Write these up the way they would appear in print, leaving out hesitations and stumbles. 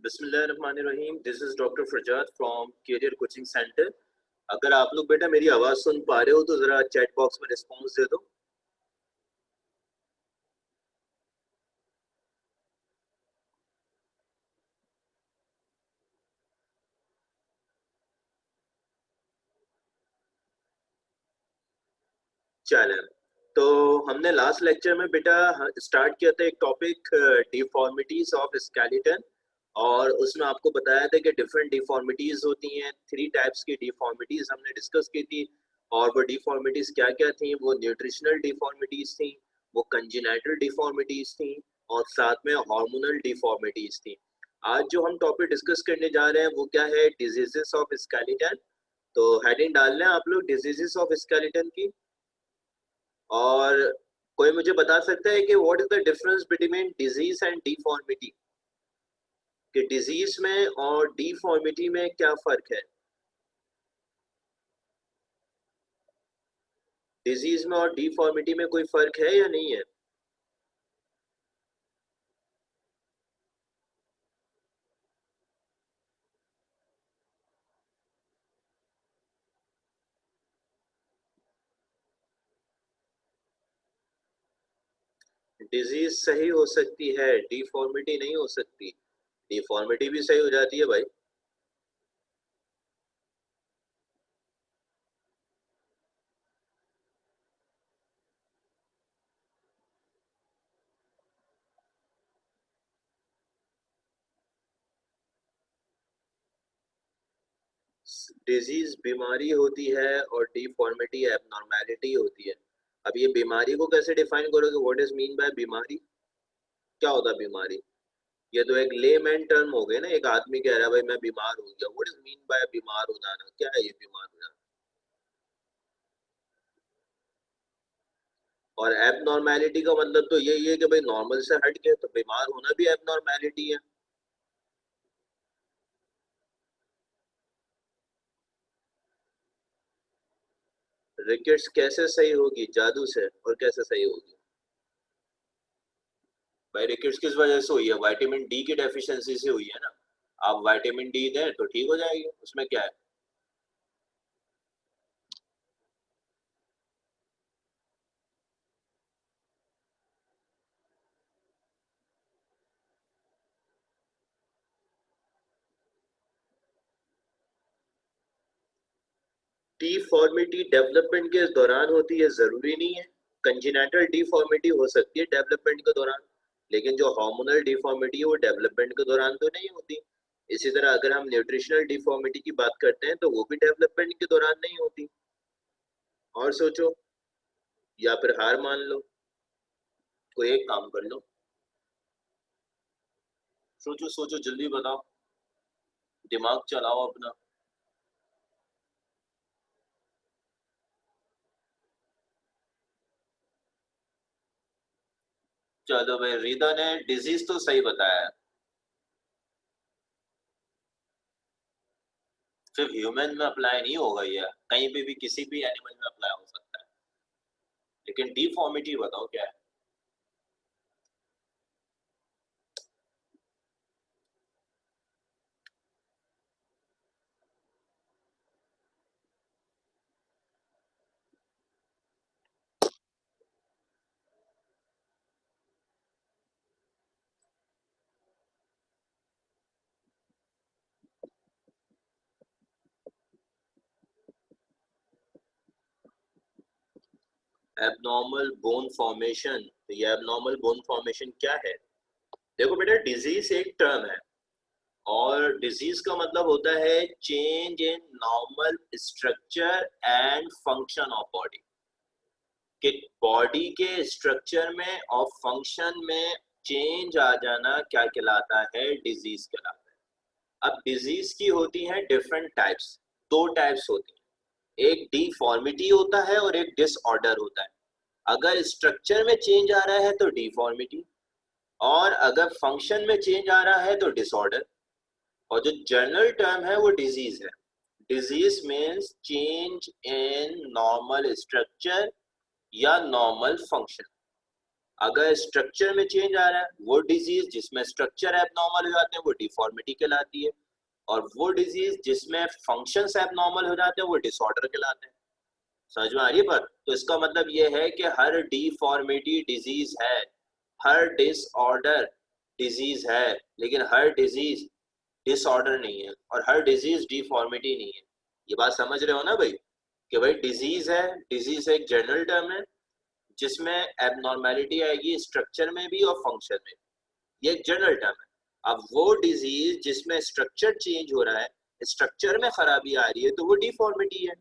बिस्मिल्लाहिर्रहमानिर्रहीम। This is doctor Farzad from career coaching centre. अगर आप लोग बेटा मेरी आवाज़ सुन पा रहे हो तो ज़रा चैट बॉक्स में रिस्पॉन्स दे दो। चलें, तो हमने लास्ट लेक्चर में बेटा स्टार्ट किया था एक टॉपिक डिफॉर्मिटीज ऑफ स्केलेटन, और उसमें आपको बताया था कि डिफरेंट डिफॉर्मिटीज होती हैं। 3 टाइप्स की डिफॉर्मिटीज हमने डिस्कस की थी, और वो डिफॉर्मिटीज क्या क्या थी? वो न्यूट्रिशनल डिफॉर्मिटीज थी, वो कंजेनिटल डिफॉर्मिटीज थी, और साथ में हार्मोनल डिफॉर्मिटीज थी। आज जो हम टॉपिक डिस्कस करने जा रहे हैं वो क्या है? Diseases of skeleton. तो हेडिंग डाल लें आप लोग डिजीजेस ऑफ स्केलेटन की। और कोई मुझे बता सकता है कि what is the difference between disease and deformity? कि डिजीज में और डिफॉर्मिटी में क्या फर्क है? डिजीज में और डिफॉर्मिटी में कोई फर्क है या नहीं है? डिजीज सही हो सकती है, डिफॉर्मिटी नहीं हो सकती। डिफॉर्मिटी भी सही हो जाती है भाई। डिजीज बीमारी होती है और डिफॉर्मिटी एबनॉर्मेलिटी होती है। अब ये बीमारी को कैसे डिफाइन करोगे? व्हाट इज मीन बाय बीमारी? क्या होता है बीमारी? ये तो एक लेमैन टर्म हो गए ना। एक आदमी कह रहा है भाई मैं बीमार हो गया, व्हाट इज मीन बाय बीमार हो जाना? क्या है ये बीमार हो जाना? और एबनॉर्मेलिटी का मतलब तो यही है कि भाई नॉर्मल से हट गए, तो बीमार होना भी एबनॉर्मेलिटी है। रिकेट्स कैसे सही होगी? जादू से। और कैसे सही होगी भाई? रिकेट्स किस वजह से हुई है? विटामिन डी की डेफिशिएंसी से हुई है ना। आप विटामिन डी दें तो ठीक हो जाएगी, उसमें क्या है? डिफॉर्मिटी डेवलपमेंट के दौरान होती है, जरूरी नहीं है। कंजेनिटल डिफॉर्मिटी हो सकती है डेवलपमेंट के दौरान, लेकिन जो हार्मोनल डिफॉर्मिटी है वो डेवलपमेंट के दौरान तो नहीं होती। इसी तरह अगर हम न्यूट्रिशनल डिफॉर्मिटी की बात करते हैं तो वो भी डेवलपमेंट के दौरान नहीं होती। और सोचो, या फिर हार मान लो। कोई एक काम कर लो। सोचो सोचो, जल्दी बताओ, दिमाग चलाओ अपना। चलो भाई, रीता ने डिजीज तो सही बताया है। सिर्फ ह्यूमन में अप्लाई नहीं होगा, ये कहीं पे भी किसी भी एनिमल में अप्लाई हो सकता है। लेकिन डिफॉर्मिटी बताओ क्या है? Abnormal bone formation. तो ये एबनॉर्मल बोन फॉर्मेशन क्या है? देखो बेटा, डिजीज एक टर्म है, और डिजीज का मतलब होता है change in normal structure and function of body. कि बॉडी के स्ट्रक्चर में और फंक्शन में चेंज आ जाना क्या कहलाता है? डिजीज कहलाता है। अब डिजीज की होती है डिफरेंट टाइप्स। 2 टाइप्स होती हैं, एक डिफॉर्मिटी होता है और एक डिसऑर्डर होता है। अगर स्ट्रक्चर में चेंज आ रहा है तो डिफॉर्मिटी, और अगर फंक्शन में चेंज आ रहा है तो डिसऑर्डर। और जो जनरल टर्म है वो डिजीज है। Disease means change in normal structure या नॉर्मल फंक्शन। अगर स्ट्रक्चर में चेंज आ रहा है, वो डिजीज जिसमें स्ट्रक्चर एबनॉर्मल हो जाते हैं वो डिफॉर्मिटी कहलाती है, और वो डिजीज जिसमें फंक्शंस एबनॉर्मल हो जाते हैं वो डिसऑर्डर कहलाते हैं। समझ में आ रही है बात? तो इसका मतलब ये है कि हर डिफॉर्मिटी डिजीज है, हर डिसऑर्डर डिजीज है, लेकिन हर डिजीज डिसऑर्डर नहीं है, और हर डिजीज डिफॉर्मिटी नहीं है। ये बात समझ रहे हो ना भाई, कि भाई डिजीज है, डिजीज एक जनरल टर्म है जिसमें एबनॉर्मेलिटी आएगी स्ट्रक्चर में भी और फंक्शन में, ये एक जनरल टर्म है। अब वो डिजीज जिसमें स्ट्रक्चर चेंज हो रहा है, स्ट्रक्चर में खराबी आ रही है, तो वो डिफॉर्मिटी है,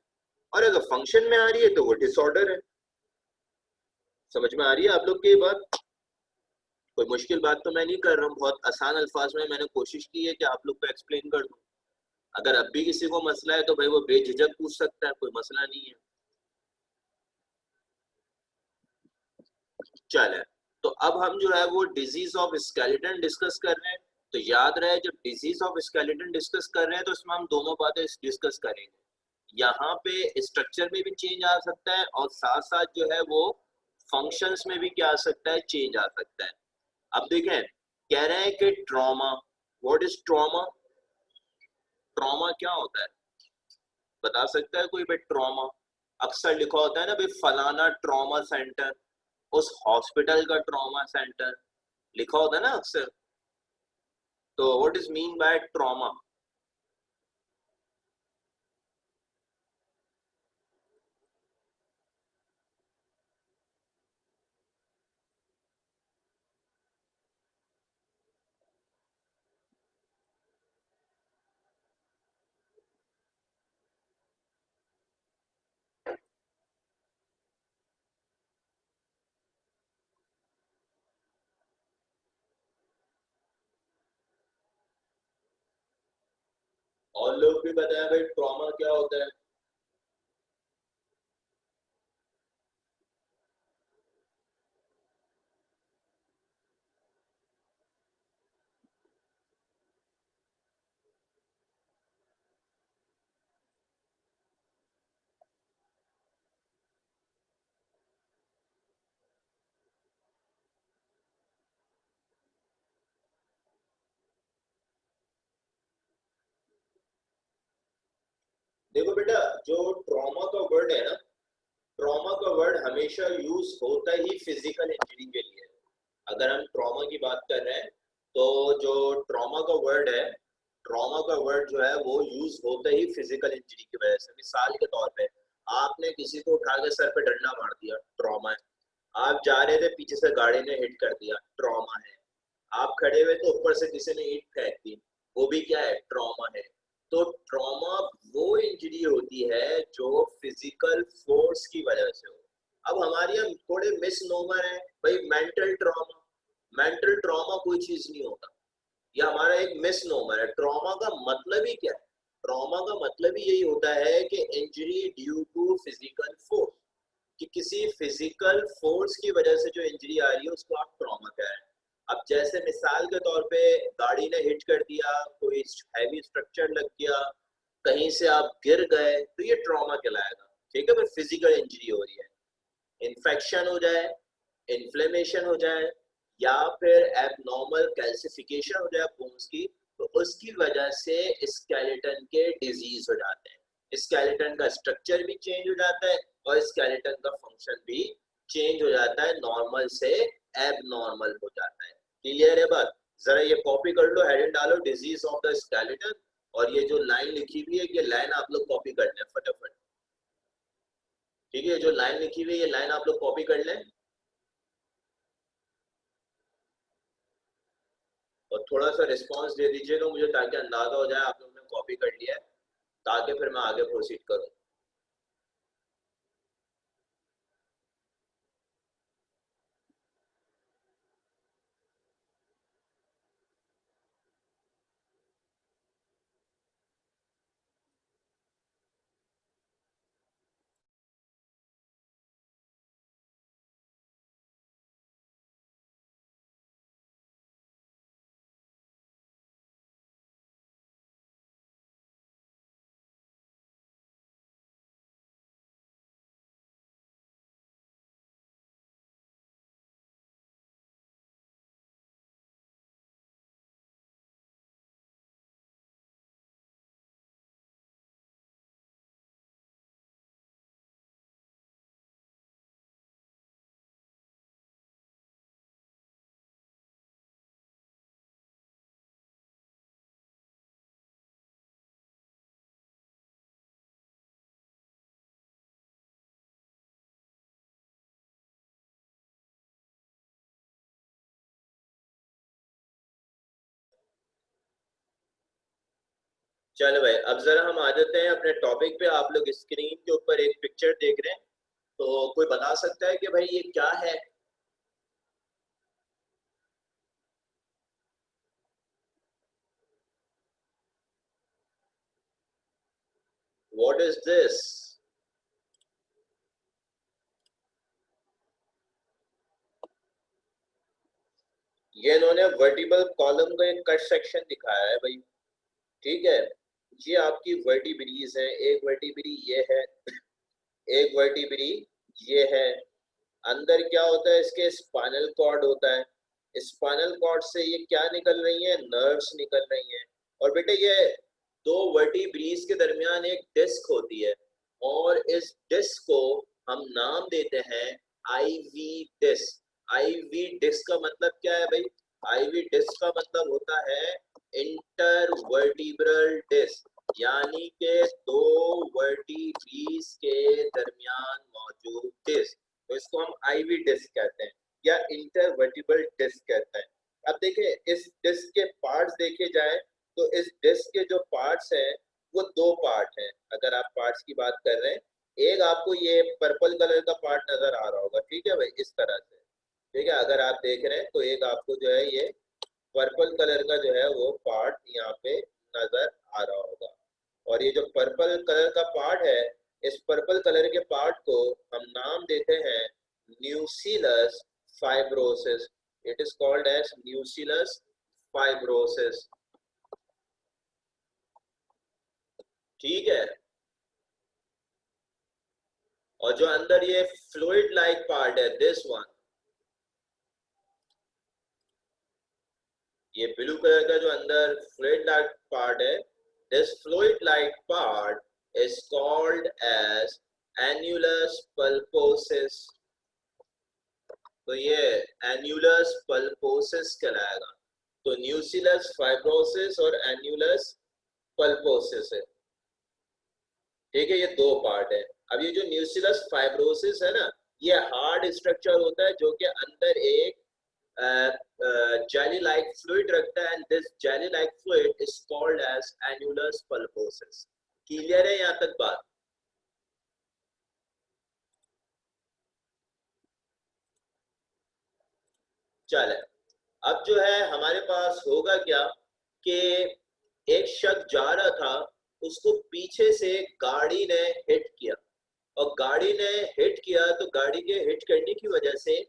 और अगर फंक्शन में आ रही है तो वो डिसऑर्डर है। समझ में आ रही है आप लोग की ये बात? कोई मुश्किल बात तो मैं नहीं कर रहा हूँ, बहुत आसान अल्फाज में मैंने कोशिश की है कि आप लोग को एक्सप्लेन कर दूं। अगर अब भी किसी को मसला है तो भाई वो बेझिझक पूछ सकता है, कोई मसला नहीं है। चले, तो अब हम जो है वो डिजीज ऑफ स्केलेटन डिस्कस कर रहे हैं। तो याद रहे, जब डिजीज ऑफ स्केलेटन डिस्कस कर रहे हैं तो इसमें हम दोनों बातें डिस्कस करेंगे। यहाँ पे स्ट्रक्चर में भी चेंज आ सकता है, और साथ साथ जो है वो फंक्शंस में भी क्या आ सकता है, चेंज आ सकता है। अब देखें, कह रहे हैं कि trauma, what is trauma? Trauma क्या होता है, बता सकता है कोई भाई? ट्रॉमा अक्सर लिखा होता है ना भाई, फलाना ट्रॉमा सेंटर, उस हॉस्पिटल का ट्रॉमा सेंटर लिखा होता है ना अक्सर। तो what is mean by trauma? और लोग भी बताएं भाई ट्रॉमा क्या होता है। देखो बेटा, जो ट्रॉमा का वर्ड है ना, ट्रॉमा का वर्ड हमेशा यूज होता ही फिजिकल इंजरी के लिए। अगर हम ट्रॉमा की बात कर रहे हैं तो जो ट्रॉमा का वर्ड है, ट्रॉमा का वर्ड जो है वो यूज होता ही फिजिकल इंजरी की वजह से। मिसाल के तौर पे, आपने किसी को उठा के सर पे डंडा मार दिया, ट्रॉमा है। आप जा रहे थे, पीछे से गाड़ी ने हिट कर दिया, ट्रॉमा है। आप खड़े हुए तो ऊपर से किसी ने ईंट फेंक दी, वो भी क्या है, ट्रॉमा है। तो ट्रॉमा वो इंजरी होती है जो फिजिकल फोर्स की वजह से हो। अब हमारे यहाँ थोड़े मिसनोमर है भाई, मेंटल ट्रॉमा, मेंटल ट्रॉमा कोई चीज नहीं होता। यह हमारा एक मिसनोमर है। ट्रॉमा का मतलब ही क्या है? ट्रॉमा का मतलब ही यही होता है कि injury due to physical force, कि किसी फिजिकल फोर्स की वजह से जो इंजरी आ रही है उसको आप ट्रॉमा कह रहे हैं। अब जैसे मिसाल के तौर पे गाड़ी ने हिट कर दिया, कोई हैवी स्ट्रक्चर लग गया, कहीं से आप गिर गए, तो ये ट्रॉमा कहलाएगा। ठीक है, पर फिजिकल इंजरी हो रही है, इन्फेक्शन हो जाए, इन्फ्लेमेशन हो जाए, या फिर एबनॉर्मल कैल्सिफिकेशन हो जाए बोन्स की, तो उसकी वजह से स्केलेटन के डिजीज हो जाते हैं। स्केलेटन का स्ट्रक्चर भी चेंज हो जाता है, और स्केलेटन का फंक्शन भी चेंज हो जाता है, नॉर्मल से एबनॉर्मल हो जाता है। क्लियर है बात? जरा ये कॉपी कर लो, हेडिंग डालो डिजीज ऑफ द स्केलेटन, और ये जो लाइन लिखी हुई है ये लाइन आप लोग कॉपी कर लें फटाफट। ठीक है, जो लाइन लिखी हुई है ये लाइन आप लोग कॉपी कर लें, और थोड़ा सा रिस्पांस दे दीजिएगा मुझे, ताकि अंदाजा हो जाए आप लोगों ने कॉपी कर लिया है, ताकि फिर मैं आगे प्रोसीड करूं। चलो भाई, अब जरा हम आ जाते हैं अपने टॉपिक पे। आप लोग स्क्रीन के ऊपर एक पिक्चर देख रहे हैं, तो कोई बता सकता है कि भाई ये क्या है? What is this? ये इन्होंने वर्टिबल कॉलम का एक कट सेक्शन दिखाया है भाई। ठीक है, ये आपकी वर्टिब्रीज है। एक वर्टिब्री ये है, एक वर्टिब्री ये है। अंदर क्या होता है, इसके स्पाइनल कॉर्ड होता है। स्पाइनल कॉर्ड से ये क्या निकल रही है, नर्व्स निकल रही हैं। और बेटे ये दो वर्टिब्रीज के दरमियान एक डिस्क होती है, और इस डिस्क को हम नाम देते हैं आईवी डिस्क। आईवी डिस्क का मतलब क्या है भाई? आईवी डिस्क का मतलब होता है इंटरवर्टिब्रल डिस्क, यानी के दो वर्टिब्रीज के दरमियान मौजूद डिस्क। तो इसको हम आईवी डिस्क कहते हैं या इंटरवर्टिबल डिस्क कहते हैं। अब देखिए, इस डिस्क के पार्ट्स देखे जाए तो इस डिस्क के जो पार्ट्स हैं वो दो पार्ट हैं। अगर आप पार्ट्स की बात कर रहे हैं, एक आपको ये पर्पल कलर का पार्ट नजर आ रहा होगा, ठीक है भाई, इस तरह से। ठीक है, अगर आप देख रहे हैं तो एक आपको जो है ये पर्पल कलर का जो है वो पार्ट यहाँ पे नजर आ रहा होगा। और ये जो पर्पल कलर का पार्ट है, इस पर्पल कलर के पार्ट को हम नाम देते हैं nucleus fibrosus. It is called as nucleus fibrosus. ठीक है, और जो अंदर ये फ्लूइड लाइक पार्ट है, दिस वन, ये ब्लू कलर का जो अंदर फ्लूइड लाइक पार्ट है, this fluid like part is called as annulus pulposus। तो ये annulus pulposus कहलाएगा। तो न्यूसिलस फाइब्रोसिस और annulus pulposus है। ठीक है, ये दो पार्ट है। अब ये जो न्यूसिलस फाइब्रोसिस है ना, ये हार्ड स्ट्रक्चर होता है जो कि अंदर एक jelly like fluid रखता है, and this jelly like fluid is called as annulus pulposus। Clear है यहाँ तक बात? चले, अब जो है हमारे पास होगा क्या कि एक शख्स जा रहा था, उसको पीछे से गाड़ी ने हिट किया। और गाड़ी ने हिट किया तो गाड़ी के हिट करने की वजह से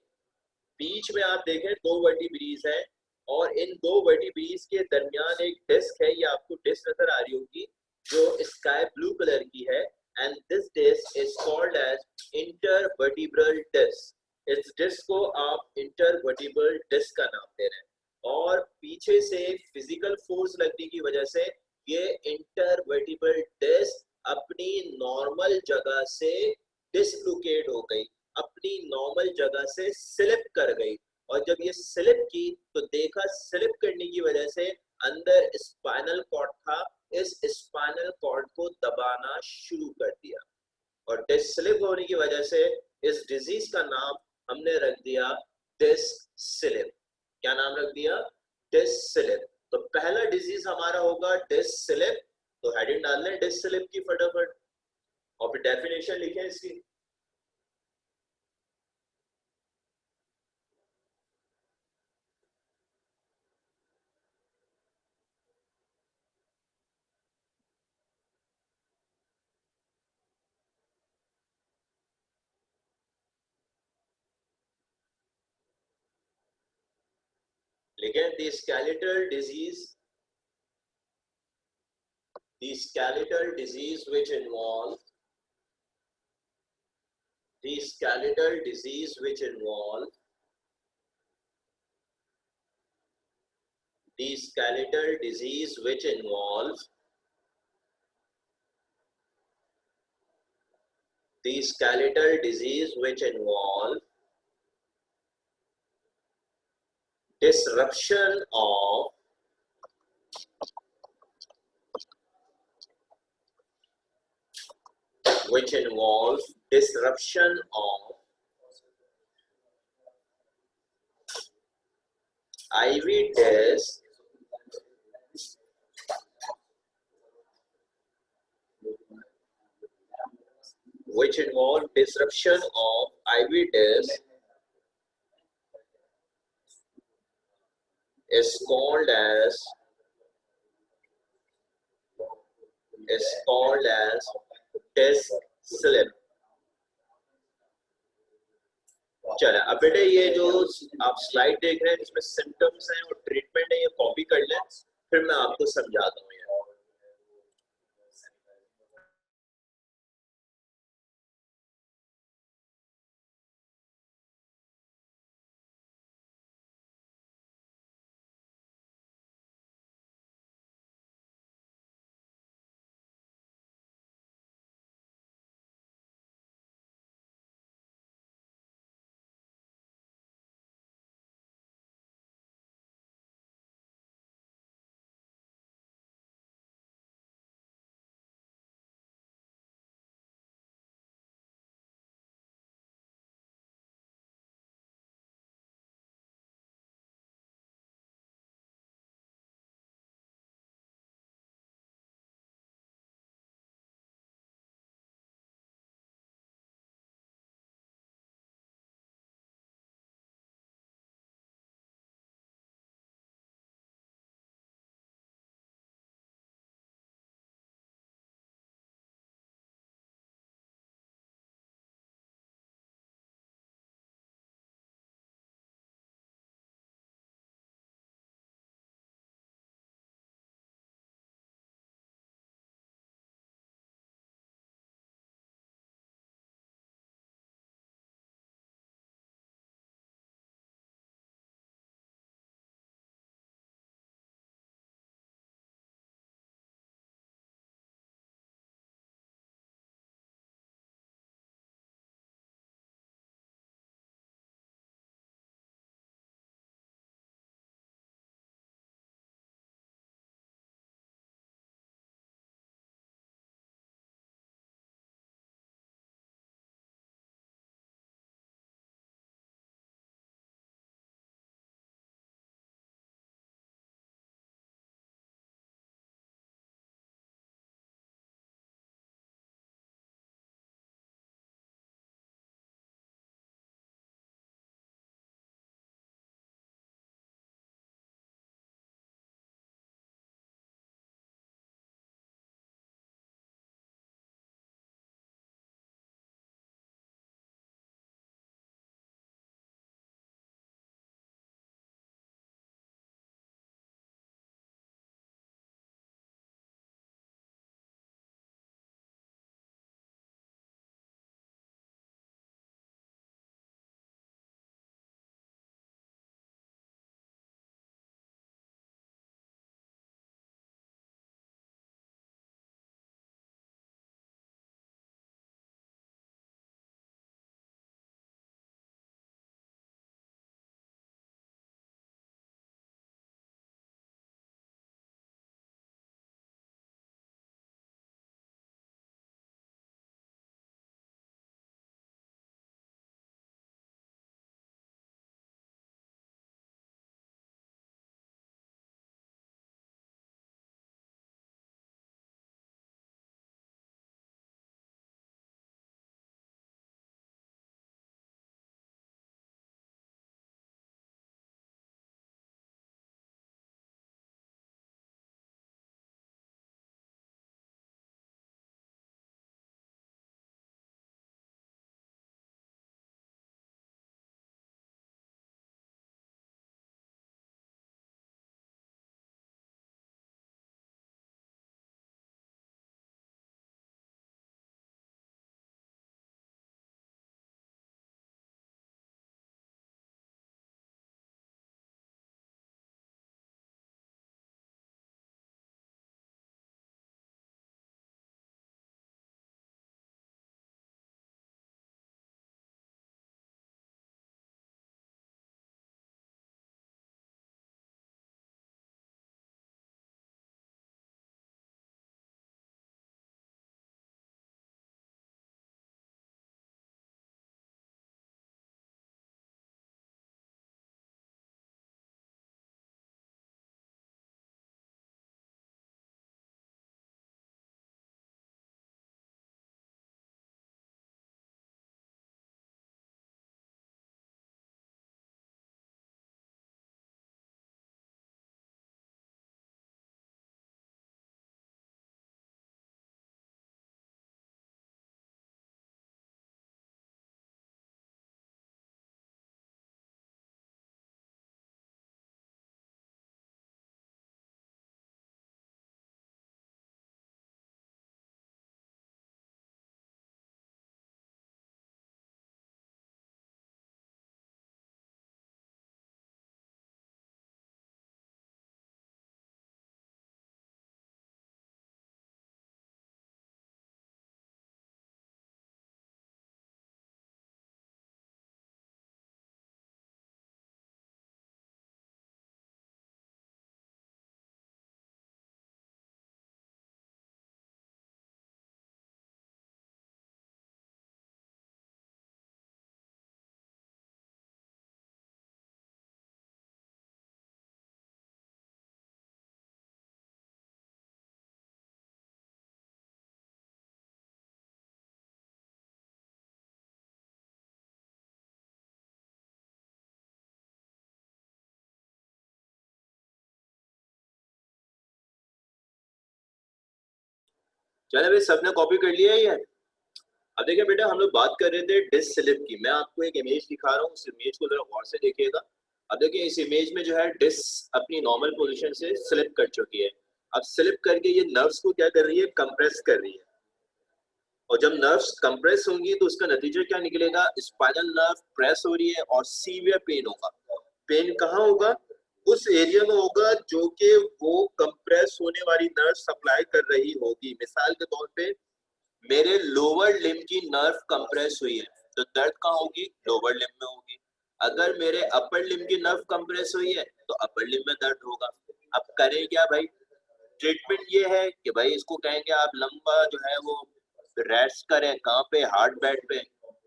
बीच में आप देखें दो वर्टिब्रीज है, और इन दो वर्टिब्रीज के दरमियान एक डिस्क है। ये आपको डिस्क नजर आ रही होगी जो स्काई ब्लू कलर की है, and this disc is called as intervertebral disc. इस डिस्क को आप इंटरवर्टिब्रल डिस्क का नाम दे रहे हैं। और पीछे से फिजिकल फोर्स लगने की वजह से ये इंटरवर्टिब्रल डिस्क अपनी नॉर्मल जगह से डिसलोकेट हो गई, अपनी नॉर्मल जगह से स्लिप कर गई। और जब ये स्लिप की तो देखा स्लिप करने की वजह से अंदर स्पाइनल कॉर्ड था, इस स्पाइनल कॉर्ड को दबाना शुरू कर दिया। और डिस्क स्लिप होने की वजह से इस डिजीज का नाम हमने रख दिया डिस्क स्लिप। क्या नाम रख दिया? Disc slip. तो पहला डिजीज हमारा होगा डिस्क स्लिप। तो हेडिंग डाल लें डिस्क स्लिप की फटाफट, और फिर डेफिनेशन लिखें इसकी। लेकिन the skeletal disease which involve the skeletal disease which involve the skeletal disease which involve the skeletal disease which involve disruption of which involves disruption of IV disc which involve disruption of IV disc is called as disc slip. चले अब बेटे ये जो आप slide देख रहे हैं इसमें सिम्टम्स हैं और ट्रीटमेंट है, ये कॉपी कर लें, फिर मैं आपको समझाता हूँ। चले भाई, सबने कॉपी कर लिया है ये। अब देखिए बेटा, हम लोग बात कर रहे थे डिस्क स्लिप की। मैं आपको एक इमेज दिखा रहा हूँ, उस इमेज को जरा गौर से देखिएगा। अब देखिए इस इमेज में जो है डिस्क अपनी नॉर्मल पोजीशन से स्लिप कर चुकी है। अब स्लिप करके ये नर्व्स को क्या कर रही है, कंप्रेस कर रही है। और जब नर्व्स कंप्रेस होंगी तो उसका नतीजा क्या निकलेगा, स्पाइनल नर्व प्रेस हो रही है और सीवियर पेन होगा। पेन कहाँ होगा, उस एरिया में होगा जो कि वो कंप्रेस होने वाली नर्व सप्लाई कर रही होगी। मिसाल के तौर पे मेरे लोअर लिम्ब की नर्व कंप्रेस हुई है तो दर्द कहाँ होगी, लोअर लिम्ब में होगी। अगर मेरे अपर लिम्ब की नर्व कंप्रेस हुई है तो अपर लिम्ब में दर्द होगा। अब करें क्या भाई, ट्रीटमेंट ये है कि भाई इसको कहेंगे आप लंबा जो है वो रेस्ट करें, कहाँ पे, हार्ड बेड पे,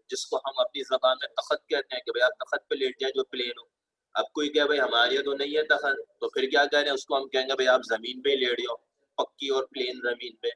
जिसको हम अपनी जबान में तखत कहते हैं कि भाई आप तखत पे लेट जाए जो प्लेन हो। अब कोई क्या भाई हमारे यहाँ तो नहीं है तखत, तो फिर क्या करें, उसको हम कहेंगे भाई आप जमीन पे ही लेट जाओ, पक्की और प्लेन जमीन पे।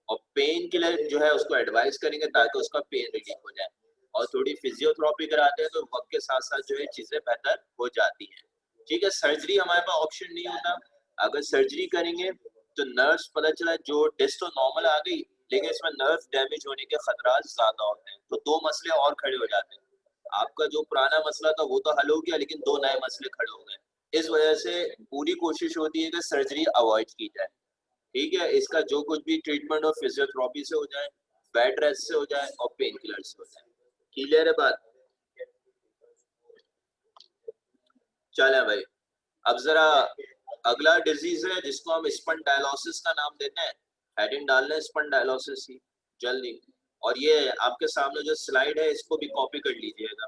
और पेन किलर जो है उसको एडवाइस करेंगे ताकि उसका पेन रिलीफ हो जाए। और थोड़ी फिजियोथेरेपी कराते हैं तो वक्त के साथ साथ जो है चीजें बेहतर हो जाती हैं। ठीक है, सर्जरी हमारे पास ऑप्शन नहीं होता। अगर सर्जरी करेंगे तो नर्व्स पता चला जो डिस्क तो नॉर्मल आ गई, लेकिन इसमें नर्व डैमेज होने के खतरा ज्यादा होते हैं, तो दो मसले और खड़े हो जाते हैं। आपका जो पुराना मसला था वो तो हल हो गया, लेकिन दो नए मसले खड़े हो गए। इस वजह से पूरी कोशिश होती है कि सर्जरी अवॉइड की जाए। ठीक है, इसका जो कुछ भी ट्रीटमेंट हो फिजियोथेरेपी से हो जाए, बेड रेस्ट से हो जाए और पेन किलर से हो जाए। क्लियर है बात। चले भाई, अब जरा अगला डिजीज है जिसको हम स्पंडाइलोसिस का नाम देते हैं। हेडिंग डालना है स्पंडाइलोसिस की जल्दी। और ये आपके सामने जो स्लाइड है इसको भी कॉपी कर लीजिएगा।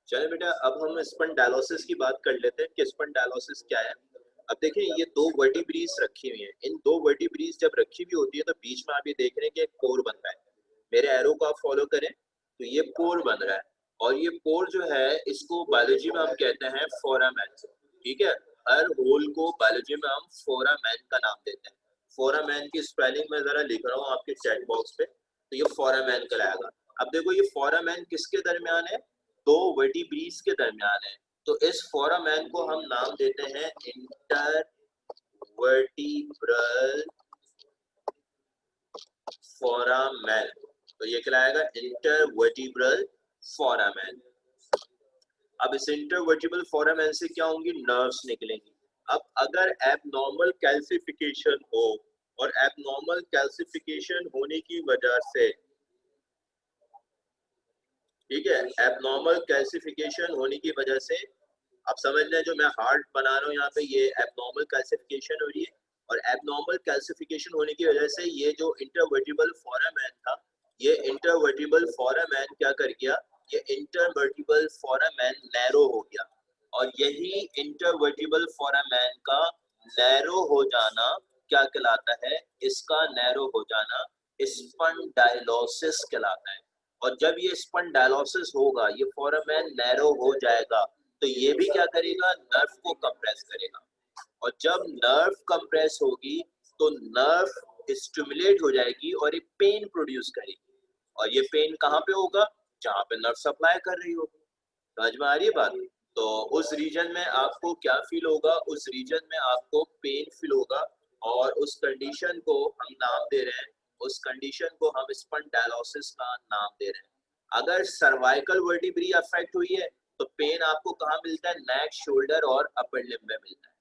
चले बेटा, अब हम स्पंडालोसिस की बात कर लेते हैं कि स्पंडालोसिस क्या है। अब देखें, ये दो वर्टिब्रीज रखी हुई हैं। इन दो वर्टिब्रीज जब रखी हुई होती है तो बीच में आप ये देख रहे हैं कि एक कोर बन रहा है। मेरे एरो को आप फॉलो करें तो ये कोर बन रहा है, और ये कोर जो है इसको बायोलॉजी में हम कहते हैं फोरामेन। ठीक है, हर होल को बायोलॉजी में हम फोरामेन का नाम देते हैं। फोरामेन की स्पेलिंग मैं जरा लिख रहा हूँ आपके चैट बॉक्स पे, तो ये फोरामेन कहलाएगा। अब देखो, ये फोरामेन किसके दरमियान है? दो वर्टिब्रीज के दरमियान है। तो इस फोरामेन को हम नाम देते हैं इंटर वर्टिब्रल फोरामेन। तो ये कहलाएगा इंटर वर्टिब्रल फोरामेन। अब इस इंटरवर्टिब्रल फोरामेन से क्या होंगी? नर्व्स निकलेंगी। अब अगर एबनॉर्मल कैल्सिफिकेशन हो, और एबनॉर्मल कैल्सिफिकेशन होने की वजह से, ठीक है, एबनॉर्मल कैल्सिफिकेशन होने की वजह से, आप समझ लें जो मैं हार्ट बना रहा हूँ यहाँ पे, ये एबनॉर्मल कैल्सिफिकेशन हो रही है। और एबनॉर्मल कैल्सिफिकेशन होने की वजह से ये जो इंटरवर्टिब्रल फोरामेन था, ये इंटरवर्टिब्रल फोरामेन क्या कर गया? ये इंटरवर्टिब्रल फोरामेन नैरो हो गया। और यही इंटरवर्टिब्रल फोरामेन का नैरो हो जाना क्या कहलाता है? इसका नैरो हो जाना स्पंडाइलोसिस कहलाता है। और जब ये स्पंडाइलोसिस होगा, ये फोरामेन नैरो हो जाएगा, तो ये भी क्या करेगा? नर्व को कंप्रेस करेगा। और जब नर्व कंप्रेस होगी तो नर्व स्टिमुलेट हो जाएगी और ये पेन प्रोड्यूस करेगी। और ये पेन कहाँ पे होगा? जहाँ पे नर्व सप्लाई कर रही होगी। समझ में आ रही है बात? तो उस रीजन में आपको क्या फील होगा? उस रीजन में आपको पेन फील होगा, और उस कंडीशन को हम नाम दे रहे हैं, उस कंडीशन को हम स्पंडाइलोसिस का नाम दे रहे हैं। अगर सर्वाइकल वर्टिब्री अफेक्ट हुई है तो पेन आपको कहाँ मिलता है? नेक, शोल्डर और अपर लिम्ब में मिलता है।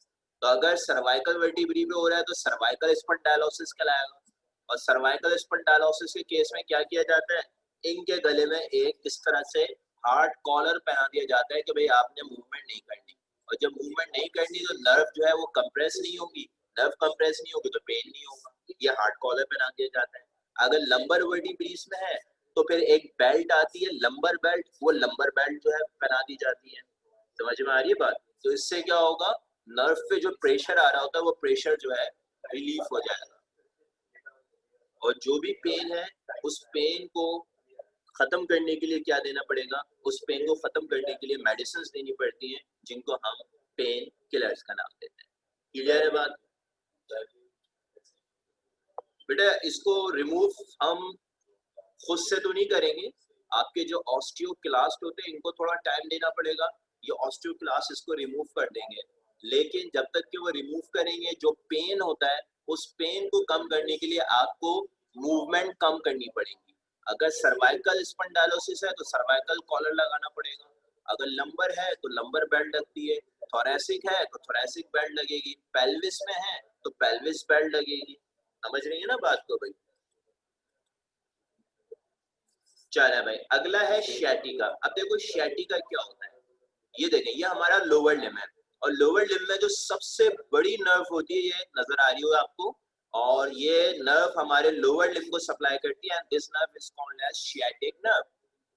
तो अगर सर्वाइकल वर्टिब्री पे हो रहा है तो सर्वाइकल स्पंडाइलोसिस कहलाएगा। और सर्वाइकल स्पंडाइलोसिस के केस में क्या किया जाता है? इनके गले में एक इस तरह से हार्ड कॉलर पहना दिया जाता है कि भाई आपने मूवमेंट नहीं करनी। और जब मूवमेंट नहीं करनी तो नर्व जो है वो कंप्रेस नहीं होगी। नर्व कंप्रेस नहीं होगी तो पेन नहीं होगा। ये हार्ड कॉलर पहना दिया जाता है। अगर लंबर वर्टिब्रीज में है तो फिर एक बेल्ट आती है, लंबर बेल्ट, वो लंबर बेल्ट जो है पहना दी जाती है। समझ में आ रही है बात? तो इससे क्या होगा? नर्व पे जो प्रेशर आ रहा होता है वो प्रेशर जो है रिलीफ हो जाएगा। और जो भी पेन है उस पेन को खत्म करने के लिए क्या देना पड़ेगा? उस पेन को खत्म करने के लिए मेडिसिन देनी पड़ती हैं, जिनको हम पेन किलर्स का नाम देते हैं। क्लियर है बात? बेटा इसको रिमूव हम खुद से तो नहीं करेंगे। आपके जो ऑस्टियोक्लास्ट होते हैं इनको थोड़ा टाइम देना पड़ेगा। ये ऑस्टियोक्लास्ट इसको रिमूव कर देंगे, लेकिन जब तक कि वो रिमूव करेंगे, जो पेन होता है उस पेन को कम करने के लिए आपको मूवमेंट कम करनी पड़ेगी। अगर सर्वाइकल स्पंडाइलोसिस है तो सर्वाइकल कॉलर लगाना पड़ेगा। अगर लंबर है तो लंबर बेल्ट लगती है। थोरैसिक है तो थोरैसिक बेल्ट लगेगी। पेल्विस में है तो पेल्विस बेल्ट लगेगी। समझ रही है ना बात को भाई? चलो भाई, अगला है शियाटिका। अब देखो शियाटिका क्या होता है। ये देखें, ये हमारा लोअर लिम्ब है, और लोअर लिम्ब में जो सबसे बड़ी नर्व होती है ये नजर आ रही हो आपको, और ये नर्व हमारे लोअर लिम्ब को सप्लाई करती है। This nerve is called as sciatic nerve.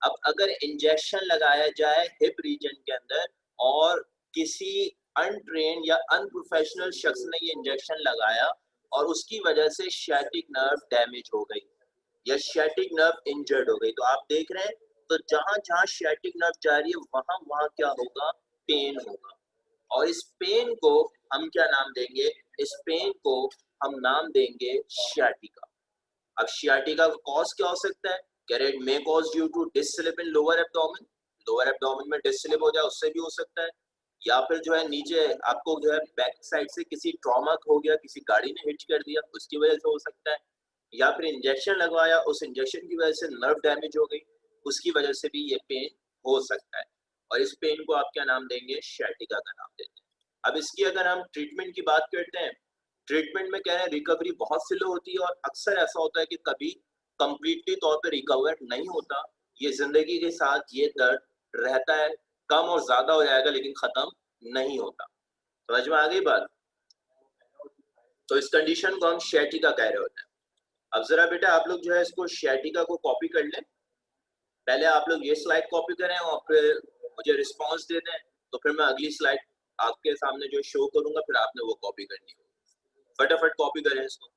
अब अगर इंजेक्शन लगाया जाए हिप रीजन के अंदर, और किसी अनट्रेन्ड या अनप्रोफेशनल शख्स ने ये इंजेक्शन लगाया और उसकी वजह से शियाटिक नर्व डैमेज हो गई या शियाटिक नर्व इंजर्ड हो गई, तो आप देख रहे हैं, तो जहां जहां शियाटिक नर्व जा रही है वहां वहां क्या होगा? पेन होगा। और इस पेन को हम क्या नाम देंगे? इस पेन को हम नाम देंगे शियाटिका। अब शियाटिका का कॉज क्या हो सकता है? Carat may cause due to disc slip in lower abdomen. Lower abdomen में डिस्क स्लिप हो जाए, उससे भी हो सकता है। या फिर जो है नीचे आपको जो है बैक साइड से किसी ट्रॉमा हो गया, किसी गाड़ी ने हिट कर दिया, उसकी वजह से हो सकता है। या फिर इंजेक्शन लगवाया, उस इंजेक्शन की वजह से नर्व डैमेज हो गई, उसकी वजह से भी ये पेन हो सकता है। और इस पेन को आप क्या नाम देंगे? शियाटिका का नाम देते हैं। अब इसकी अगर हम ट्रीटमेंट की बात करते हैं, ट्रीटमेंट में कह रहे हैं रिकवरी बहुत स्लो होती है, और अक्सर ऐसा होता है कि कभी कंप्लीटली तौर पे रिकवर नहीं होता। ये जिंदगी के साथ ये दर्द रहता है, कम और ज्यादा हो जाएगा लेकिन खत्म नहीं होता। समझ में आ गई बात? तो इस कंडीशन को हम शियाटिका कह रहे होते हैं। अब जरा बेटा आप लोग जो है इसको शियाटिका को कॉपी कर लें। पहले आप लोग ये स्लाइड कॉपी करें और फिर मुझे रिस्पॉन्स दे दें, तो फिर मैं अगली स्लाइड आपके सामने जो शो करूंगा, फिर आपने वो कॉपी करनी होगी। फटाफट कॉपी करें इसको।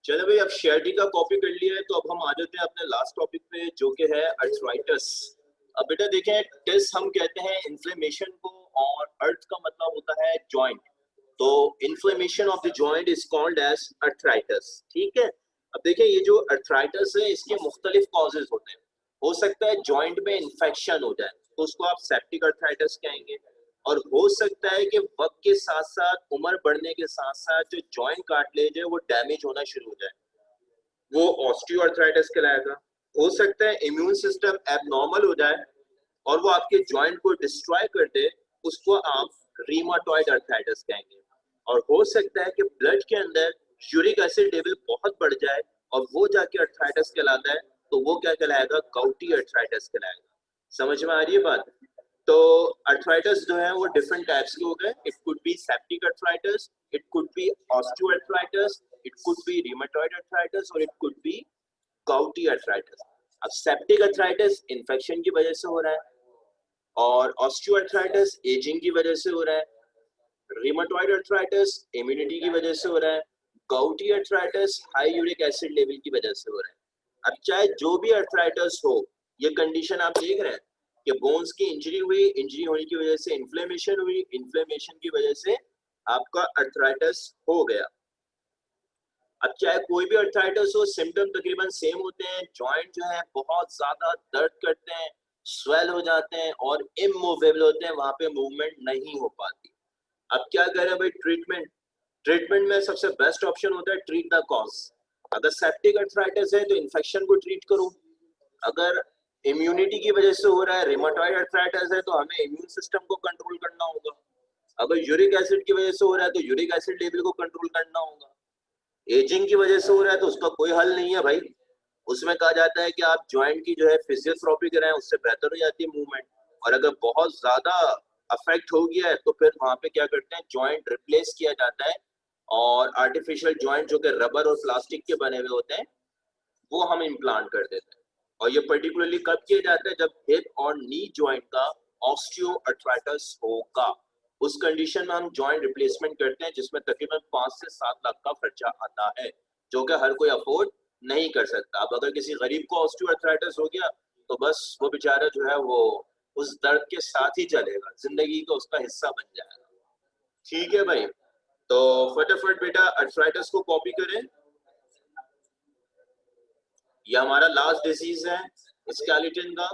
चलो भाई, अब शेयरडी का कॉपी कर लिया है तो अब हम आ जाते हैं अपने लास्ट टॉपिक पे, जो कि है अर्थराइटिस। अब बेटा देखें, टिस हम कहते हैं इन्फ्लेमेशन को, और अर्थ का मतलब होता है जॉइंट। तो inflammation of the joint is called as arthritis. ठीक है। अब देखिए, ये जो अर्थराइटिस है इसके मुख्तलिफ कॉजेज होते हैं। हो सकता है जॉइंट में इन्फेक्शन हो जाए तो उसको आप सेप्टिक अर्थराइटिस कहेंगे, और हो सकता है कि वक्त के साथ साथ, उम्र बढ़ने के साथ साथ जो जॉइंट कार्टिलेज है वो डैमेज होना शुरू हो जाए, वो ऑस्टियोआर्थराइटिस कहलाएगा। हो सकता है इम्यून सिस्टम एबनॉर्मल हो जाए और वो आपके जॉइंट को डिस्ट्रॉय कर दे, उसको आप रीमाटॉइड अर्थराइटिस कहेंगे। और हो सकता है कि ब्लड के अंदर यूरिक एसिड लेवल बहुत बढ़ जाए और वो जाके अर्थराइटिस कहलाता है, तो वो क्या कहलाएगा? गाउटी अर्थराइटिस कहलाएगा। समझ में आ रही है बात? तो अर्थराइटिस जो है वो डिफरेंट टाइप्स के हो गए। It could be septic arthritis, it could be osteoarthritis, it could be rheumatoid arthritis, और it could be gouty arthritis. अब सेप्टिक अर्थराइटिस इन्फेक्शन की वजह से हो रहा है, और ऑस्टियोआर्थराइटिस एजिंग की वजह से हो रहा है, रिमेटॉइड अर्थराइटिस इम्यूनिटी की वजह से हो रहा है, gouty arthritis high uric acid level की वजह से हो रहा है। अब चाहे जो भी अर्थराइटिस हो, ये कंडीशन आप देख रहे हैं कि बोन्स की इंजरी हुई, इंजरी होने की वजह से इन्फ्लेमेशन हुई, इन्फ्लेमेशन की वजह से आपका अर्थराइटिस हो गया। अब चाहे कोई भी अर्थराइटिस हो, सिम्टम तकरीबन सेम होते हैं। जॉइंट जो है बहुत ज्यादा दर्द करते हैं, स्वेल हो जाते हैं और इमूवेबल होते हैं, वहां पे मूवमेंट नहीं हो पाती। अब क्या करें भाई? ट्रीटमेंट। ट्रीटमेंट में सबसे बेस्ट ऑप्शन होता है ट्रीट द कॉज। अगर सेप्टिक अर्थराइटिस है तो इन्फेक्शन को ट्रीट करो। अगर इम्यूनिटी की वजह से हो रहा है, रिमेटॉइड अर्थराइटिस है, तो हमें इम्यून सिस्टम को कंट्रोल करना होगा। अगर यूरिक एसिड की वजह से हो रहा है तो यूरिक एसिड लेवल को कंट्रोल करना होगा। एजिंग की वजह से हो रहा है तो उसका कोई हल नहीं है भाई। उसमें कहा जाता है कि आप जॉइंट की जो है फिजियोथेरेपी कराएं, उससे बेहतर हो जाती है मूवमेंट। और अगर बहुत ज्यादा अफेक्ट हो गया है तो फिर वहां पे क्या करते हैं, जॉइंट रिप्लेस किया जाता है, और आर्टिफिशियल जॉइंट जो कि रबर और प्लास्टिक के बने हुए होते हैं वो हम इम्प्लांट कर देते हैं। और ये पर्टिकुलरली कब किया जाता है? जब हिप और नी जॉइंट का ऑस्टियोआर्थराइटिस होगा। उस कंडीशन में हम जॉइंट रिप्लेसमेंट करते हैं, जिसमें तकरीबन 5 से 7 लाख का खर्चा आता है, जो कि हर कोई अफोर्ड नहीं कर सकता। अब अगर किसी गरीब को ऑस्टियोआर्थराइटिस हो गया तो बस वो बेचारा जो है वो उस दर्द के साथ ही चलेगा, जिंदगी का उसका हिस्सा बन जाएगा। ठीक है भाई, तो फटाफट बेटा अर्थराइटिस को कॉपी करें। ये हमारा लास्ट डिजीज है स्केलेटन का।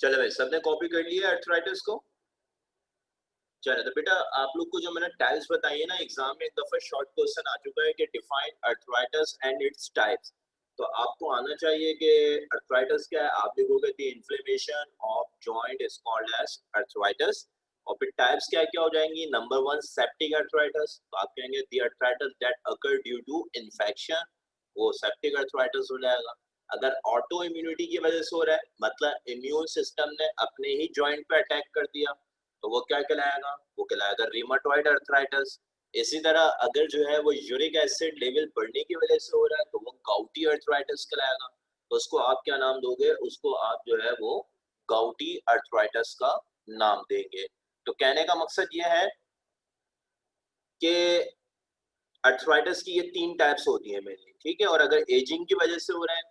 चलो भाई, सबने कॉपी कर लिया अर्थराइटिस को? चलो तो बेटा, आप लोग को जो मैंने टाइप्स बताई है ना, एग्जाम में एक दफा शॉर्ट क्वेश्चन आ चुका है कि define arthritis and its types. तो आपको आना चाहिए कि अर्थराइटिस क्या है। आप लिखोगे the inflammation of joint is called as arthritis. और फिर टाइप्स क्या क्या हो जाएंगी? नंबर 1 सेप्टिक अर्थराइटिस, तो आप कहेंगे the arthritis that occur due to infection, वो सेप्टिक अर्थराइटिस हो जाएगा। अगर ऑटो इम्यूनिटी की वजह से हो रहा है, मतलब इम्यून सिस्टम ने अपने ही जॉइंट पे अटैक कर दिया, तो वो क्या कहलाएगा? वो कहलाएगा रीमाटॉइड अर्थराइटिस। इसी तरह अगर जो है वो यूरिक एसिड लेवल बढ़ने की वजह से हो रहा है, तो वो गाउटी अर्थराइटिस कहलाएगा। तो उसको आप क्या नाम दोगे? उसको आप जो है वो गाउटी अर्थराइटिस का नाम देंगे। तो कहने का मकसद ये है कि अर्थराइटिस की ये 3 टाइप्स होती है मेनली, ठीक है। और अगर एजिंग की वजह से हो रहा है,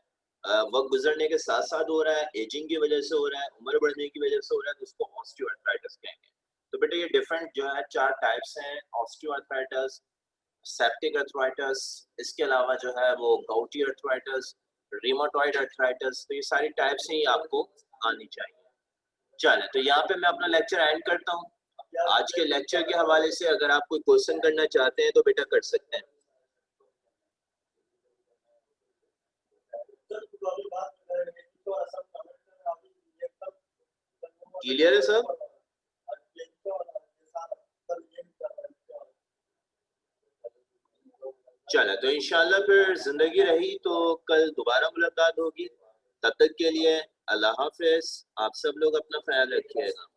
वक्त गुजरने के साथ साथ हो रहा है, एजिंग की वजह से हो रहा है, उम्र बढ़ने की वजह से हो रहा है, तो उसको ऑस्टियोआर्थराइटिस कहेंगे। तो बेटा ये डिफरेंट जो है 4 टाइप्स हैं, ऑस्टियोआर्थराइटिस, सेप्टिक अर्थराइटिस, इसके अलावा जो है वो गाउटी अर्थराइटिस, रीमाटॉइड अर्थराइटिस। तो ये सारी टाइप्स ही आपको आनी चाहिए। चले तो यहाँ पे मैं अपना लेक्चर एंड करता हूँ। आज के लेक्चर के हवाले से अगर आप कोई क्वेश्चन करना चाहते हैं तो बेटा कर सकते हैं। क्लियर है सब? चला तो इंशाल्लाह फिर जिंदगी रही तो कल दोबारा मुलाकात होगी। तब तक के लिए अल्लाह हाफिज। आप सब लोग अपना ख्याल रखिएगा।